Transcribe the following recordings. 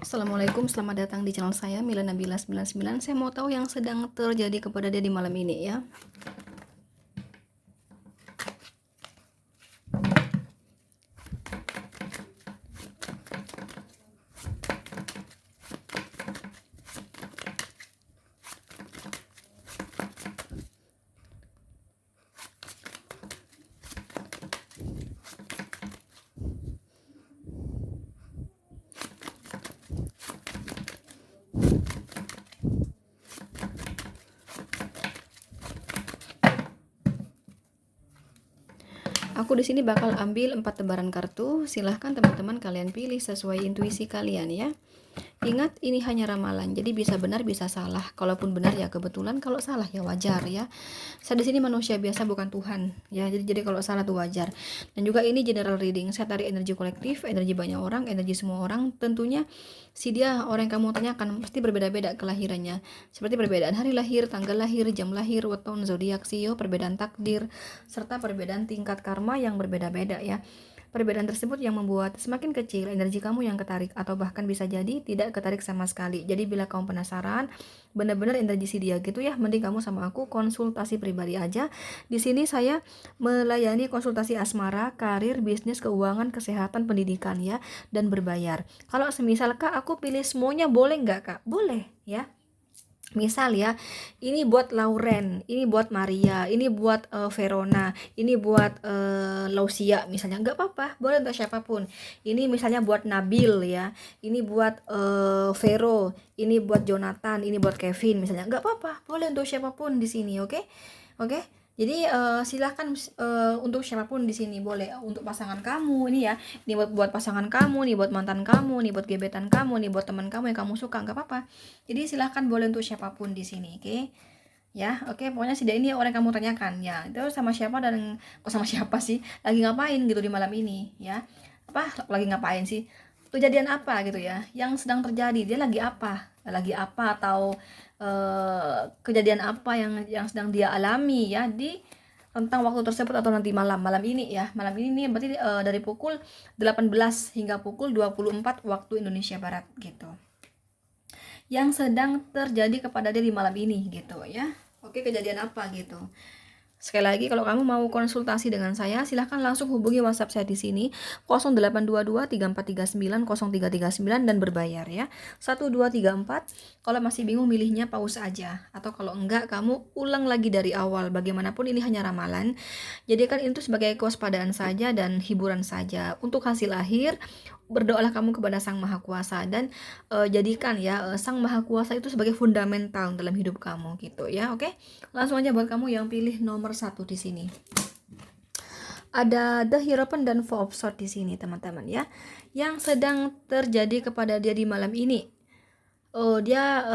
Assalamualaikum, selamat datang di channel saya Mila Nabila 99. Saya mau tahu yang sedang terjadi kepada dia di malam ini ya. Aku di sini bakal ambil 4 lembaran kartu. Silahkan teman-teman kalian pilih sesuai intuisi kalian ya. Ingat, ini hanya ramalan, jadi bisa benar bisa salah. Kalaupun benar ya kebetulan, kalau salah ya wajar ya. Saya di sini manusia biasa, bukan Tuhan ya. Jadi kalau salah tuh wajar. Dan juga ini general reading. Saya tarik energi kolektif, energi banyak orang, energi semua orang. Tentunya si dia orang yang kamu tanyakan pasti berbeda-beda kelahirannya. Seperti perbedaan hari lahir, tanggal lahir, jam lahir, weton, zodiak, sio, perbedaan takdir, serta perbedaan tingkat karma yang berbeda-beda ya. Perbedaan tersebut yang membuat semakin kecil energi kamu yang ketarik, atau bahkan bisa jadi tidak ketarik sama sekali. Jadi bila kamu penasaran benar-benar energi si dia gitu ya, mending kamu sama aku konsultasi pribadi aja. Di sini saya melayani konsultasi asmara, karir, bisnis, keuangan, kesehatan, pendidikan ya, dan berbayar. Kalau semisal Kak aku pilih semuanya boleh nggak Kak? Boleh ya. Misal ya, ini buat Lauren, ini buat Maria, ini buat Verona, ini buat Lausia misalnya, nggak apa-apa, boleh untuk siapapun. Ini misalnya buat Nabil ya, ini buat Vero, ini buat Jonathan, ini buat Kevin misalnya, nggak apa-apa, boleh untuk siapapun di sini, oke? Oke? Jadi silahkan untuk siapapun di sini boleh. Untuk pasangan kamu ini ya, ini buat pasangan kamu, nih buat mantan kamu, nih buat gebetan kamu, nih buat teman kamu yang kamu suka, nggak apa-apa. Jadi silahkan boleh untuk siapapun di sini, oke? Ya, oke. Pokoknya si ini orang yang kamu tanyakan ya. Itu sama siapa dan kok sama siapa sih? Lagi ngapain gitu di malam ini ya? Apa lagi ngapain sih? Kejadian apa gitu ya? Yang sedang terjadi, dia lagi apa? Lagi apa atau kejadian apa yang sedang dia alami ya di tentang waktu tersebut, atau nanti malam ini ya. Malam ini nih berarti dari pukul 18 hingga pukul 24 waktu Indonesia Barat gitu. Yang sedang terjadi kepada dia di malam ini gitu ya. Oke, kejadian apa gitu. Sekali lagi, kalau kamu mau konsultasi dengan saya, silahkan langsung hubungi WhatsApp saya di sini 0822 3439 0339 dan berbayar ya. 1234. Kalau masih bingung milihnya pause aja, atau kalau enggak kamu ulang lagi dari awal. Bagaimanapun ini hanya ramalan. Jadikan itu sebagai kewaspadaan saja dan hiburan saja. Untuk hasil akhir, berdoalah kamu kepada Sang Maha Kuasa dan jadikan ya Sang Maha Kuasa itu sebagai fundamental dalam hidup kamu gitu ya. Oke, langsung aja buat kamu yang pilih nomor 1 di sini. Ada The Hierophant dan Four of Swords di sini teman-teman ya. Yang sedang terjadi kepada dia di malam ini. Dia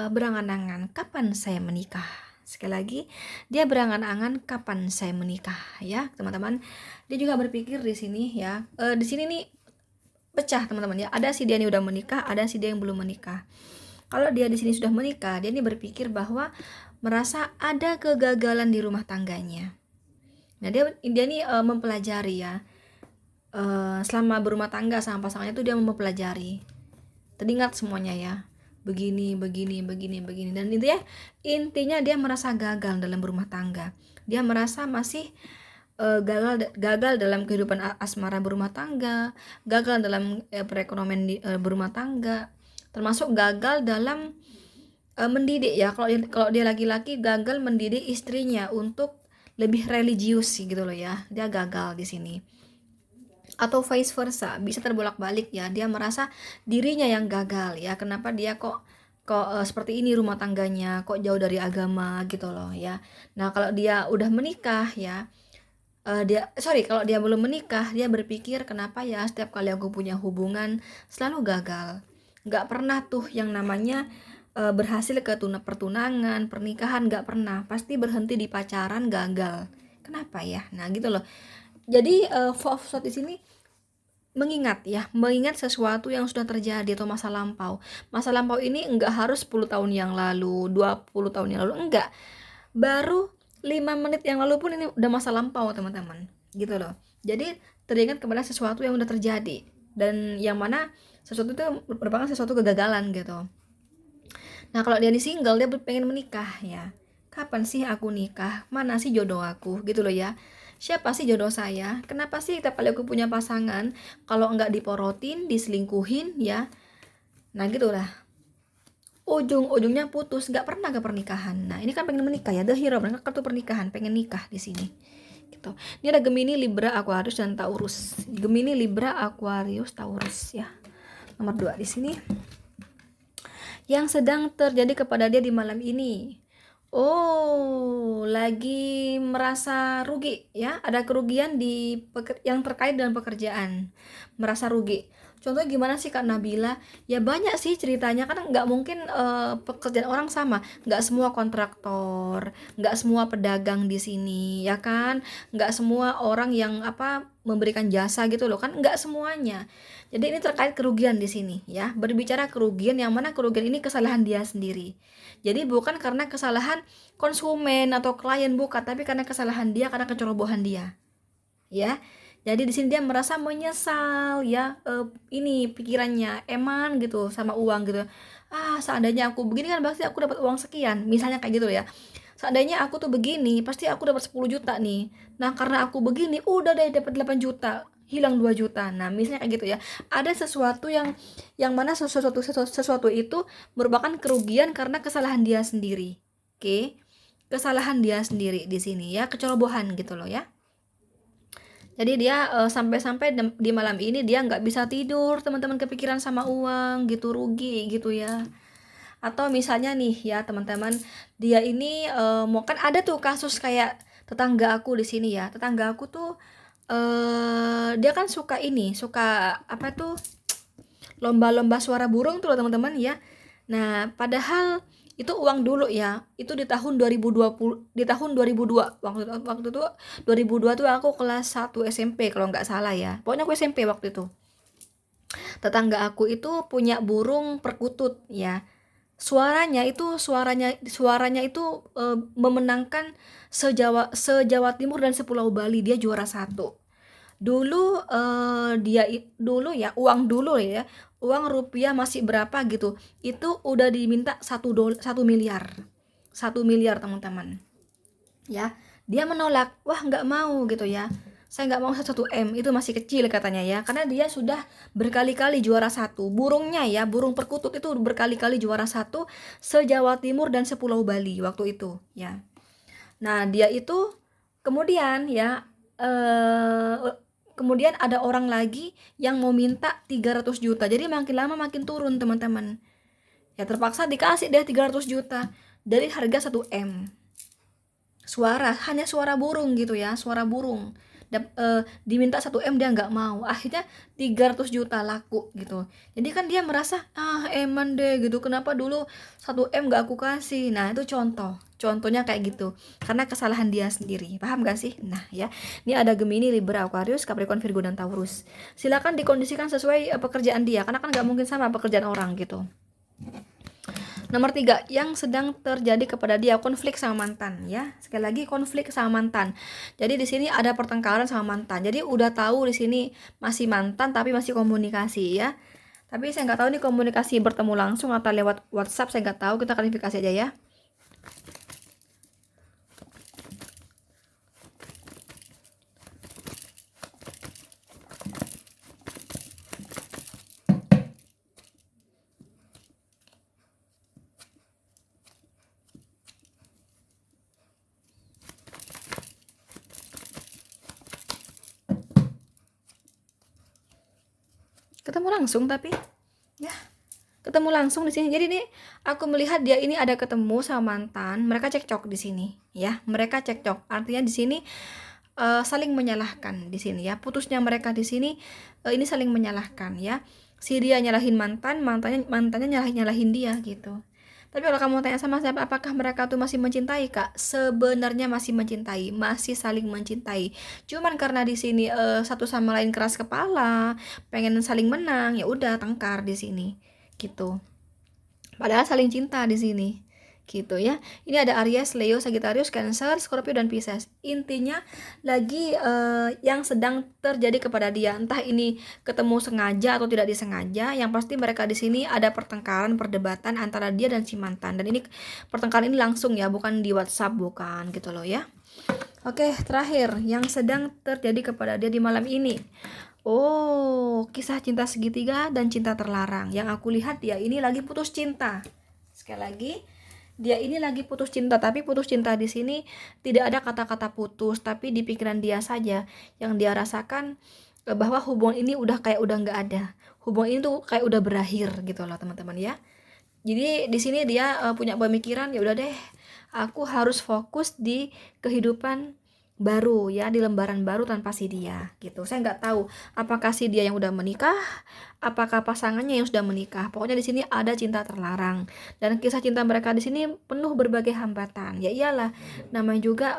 berangan-angan kapan saya menikah. Sekali lagi, dia berangan-angan kapan saya menikah ya teman-teman. Dia juga berpikir di sini ya. Di sini nih pecah teman-teman ya. Ada si dia ini udah menikah, ada si dia yang belum menikah. Kalau dia di sini sudah menikah, dia ini berpikir bahwa merasa ada kegagalan di rumah tangganya. Nah, dia ini mempelajari ya. Selama berumah tangga sama pasangannya tuh dia mempelajari. Teringat semuanya ya. Begini. Dan itu ya, intinya dia merasa gagal dalam berumah tangga. Dia merasa masih gagal dalam kehidupan asmara berumah tangga, gagal dalam perekonomian berumah tangga, termasuk gagal dalam mendidik ya. Kalau dia laki-laki, gagal mendidik istrinya untuk lebih religius gitu loh ya. Dia gagal di sini. Atau vice versa, bisa terbolak-balik ya. Dia merasa dirinya yang gagal ya. Kenapa dia kok seperti ini rumah tangganya, kok jauh dari agama gitu loh ya. Nah, kalau dia udah menikah ya, kalau dia belum menikah, dia berpikir kenapa ya setiap kali aku punya hubungan selalu gagal. Gak pernah tuh yang namanya berhasil ke pertunangan, pernikahan, gak pernah. Pasti berhenti di pacaran, gagal. Kenapa ya? Nah gitu loh. Jadi Four of Swords di sini mengingat sesuatu yang sudah terjadi atau masa lampau. Masa lampau ini enggak harus 10 tahun yang lalu, 20 tahun yang lalu, enggak. Baru 5 menit yang lalu pun ini udah masa lampau teman-teman gitu loh. Jadi teringat kepada sesuatu yang udah terjadi, dan yang mana Sesuatu itu merupakan sesuatu kegagalan gitu. Nah kalau dia di single, dia pengen menikah ya. Kapan sih aku nikah? Mana sih jodoh aku? Gitu loh ya. Siapa sih jodoh saya? Kenapa sih tiap kali aku punya pasangan, kalau enggak diporotin, diselingkuhin ya? Nah gitu lah. Ujung-ujungnya putus, nggak pernah ke pernikahan. Nah ini kan pengen menikah ya, the hero, mereka kartu pernikahan, pengen nikah di sini. Gitu. Ini ada Gemini, Libra, Aquarius, dan Taurus. Gemini, Libra, Aquarius, Taurus ya. Nomor 2 di sini. Yang sedang terjadi kepada dia di malam ini. Oh, lagi merasa rugi ya. Ada kerugian yang terkait dengan pekerjaan. Merasa rugi. Contohnya gimana sih Kak Nabila? Ya banyak sih ceritanya, kan nggak mungkin pekerjaan orang sama. Nggak semua kontraktor, nggak semua pedagang di sini, ya kan? Nggak semua orang yang memberikan jasa gitu loh kan? Nggak semuanya. Jadi ini terkait kerugian di sini ya. Berbicara kerugian, yang mana kerugian ini kesalahan dia sendiri. Jadi bukan karena kesalahan konsumen atau klien, bukan, tapi karena kesalahan dia, karena kecerobohan dia. Ya. Jadi di sini dia merasa menyesal ya, ini pikirannya eman gitu sama uang gitu. Seandainya aku begini kan pasti aku dapat uang sekian, misalnya kayak gitu ya. Seandainya aku tuh begini, pasti aku dapat 10 juta nih. Nah, karena aku begini, udah deh dapat 8 juta, hilang 2 juta. Nah, misalnya kayak gitu ya. Ada sesuatu yang mana sesuatu itu merupakan kerugian karena kesalahan dia sendiri. Oke. Kesalahan dia sendiri di sini ya, kecerobohan gitu loh ya. Jadi dia sampai-sampai di malam ini dia nggak bisa tidur, teman-teman, kepikiran sama uang gitu, rugi gitu ya. Atau misalnya nih ya teman-teman, dia ini mau, kan ada tuh kasus kayak tetangga aku di sini ya. Tetangga aku tuh dia kan suka apa tuh, lomba-lomba suara burung tuh loh teman-teman ya. Nah, padahal itu uang dulu ya. Itu di tahun 2020, di tahun 2002. Waktu itu 2002 tuh aku kelas 1 SMP kalau nggak salah ya. Pokoknya aku SMP waktu itu. Tetangga aku itu punya burung perkutut ya. Suaranya itu memenangkan sejawa Timur dan sepulau Bali. Dia juara 1. Dulu dulu ya, uang dulu ya, uang rupiah masih berapa gitu, itu udah diminta 1 miliar, 1 miliar teman-teman ya. Dia menolak, wah nggak mau gitu ya, saya nggak mau 1 M, itu masih kecil katanya ya, karena dia sudah berkali-kali juara 1 burungnya ya, burung perkutut itu berkali-kali juara 1 se-Jawa Timur dan sepulau Bali waktu itu ya. Nah dia itu kemudian ya, kemudian ada orang lagi yang mau minta 300 juta. Jadi makin lama makin turun teman-teman. Ya terpaksa dikasih deh 300 juta dari harga 1 M. Hanya suara burung gitu ya, suara burung. Diminta 1 M dia nggak mau. Akhirnya 300 juta laku gitu. Jadi kan dia merasa, eman deh gitu. Kenapa dulu 1 M nggak aku kasih? Nah itu contohnya kayak gitu. Karena kesalahan dia sendiri. Paham gak sih? Nah ya, ini ada Gemini, Libra, Aquarius, Capricorn, Virgo, dan Taurus. Silakan dikondisikan sesuai pekerjaan dia. Karena kan nggak mungkin sama pekerjaan orang gitu. Nomor 3, yang sedang terjadi kepada dia konflik sama mantan ya. Sekali lagi, konflik sama mantan. Jadi di sini ada pertengkaran sama mantan. Jadi udah tahu di sini masih mantan tapi masih komunikasi ya. Tapi saya nggak tahu nih komunikasi bertemu langsung atau lewat WhatsApp, saya nggak tahu. Kita klarifikasi aja ya. Ketemu langsung tapi ya, ketemu langsung di sini. Jadi nih aku melihat dia ini ada ketemu sama mantan, mereka cekcok di sini ya. Mereka cekcok. Artinya di sini saling menyalahkan di sini ya. Putusnya mereka di sini ini saling menyalahkan ya. Si dia nyalahin mantannya nyalahin dia gitu. Tapi kalau kamu tanya sama saya, apakah mereka tuh masih mencintai, Kak? Sebenarnya masih mencintai, masih saling mencintai. Cuman karena di sini satu sama lain keras kepala, pengen saling menang, ya udah tengkar di sini, gitu. Padahal saling cinta di sini, gitu ya. Ini ada Aries, Leo, Sagittarius, Cancer, Scorpio dan Pisces. Intinya lagi yang sedang terjadi kepada dia, entah ini ketemu sengaja atau tidak disengaja, yang pasti mereka di sini ada pertengkaran, perdebatan antara dia dan si mantan. Dan ini pertengkaran ini langsung ya, bukan di WhatsApp, bukan gitu loh ya. Oke, terakhir yang sedang terjadi kepada dia di malam ini. Oh, kisah cinta segitiga dan cinta terlarang. Yang aku lihat dia ini lagi putus cinta. Sekali lagi, dia ini lagi putus cinta, tapi putus cinta di sini tidak ada kata-kata putus, tapi di pikiran dia saja yang dia rasakan bahwa hubungan ini udah kayak udah nggak ada. Hubungan ini tuh kayak udah berakhir gitu loh teman-teman ya. Jadi di sini dia punya pemikiran ya udah deh, aku harus fokus di kehidupan baru ya, di lembaran baru tanpa si dia gitu. Saya nggak tahu apakah si dia yang udah menikah, apakah pasangannya yang sudah menikah. Pokoknya di sini ada cinta terlarang dan kisah cinta mereka di sini penuh berbagai hambatan. Ya iyalah, namanya juga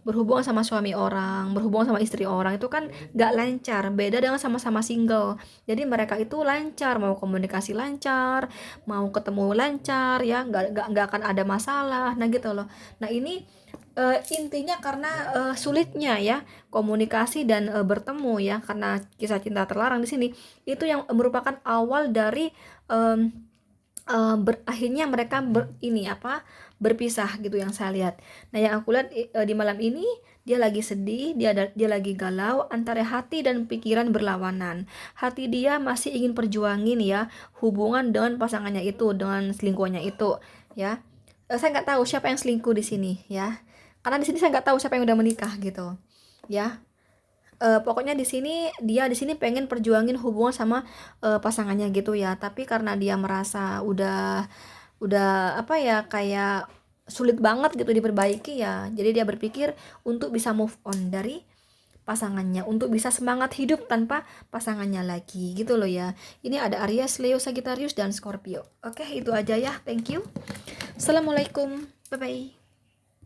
berhubungan sama suami orang, berhubungan sama istri orang itu kan nggak lancar. Beda dengan sama-sama single. Jadi mereka itu lancar, mau komunikasi lancar, mau ketemu lancar ya, nggak akan ada masalah. Nah gitu loh. Nah ini intinya karena sulitnya ya komunikasi dan bertemu ya, karena kisah cinta terlarang di sini itu yang merupakan awal dari berakhirnya mereka berpisah gitu yang saya lihat. Nah yang aku lihat di malam ini dia lagi sedih, dia lagi galau antara hati dan pikiran berlawanan. Hati dia masih ingin perjuangin ya hubungan dengan pasangannya itu, dengan selingkuhannya itu ya. Saya nggak tahu siapa yang selingkuh di sini ya, karena di sini saya nggak tahu siapa yang udah menikah gitu ya. Pokoknya di sini dia di sini pengen perjuangin hubungan sama pasangannya gitu ya, tapi karena dia merasa udah apa ya, kayak sulit banget gitu diperbaiki ya, jadi dia berpikir untuk bisa move on dari pasangannya, untuk bisa semangat hidup tanpa pasangannya lagi gitu loh ya. Ini ada Aries, Leo, Sagittarius dan Scorpio. Oke, itu aja ya. Thank you. Assalamualaikum. Bye bye.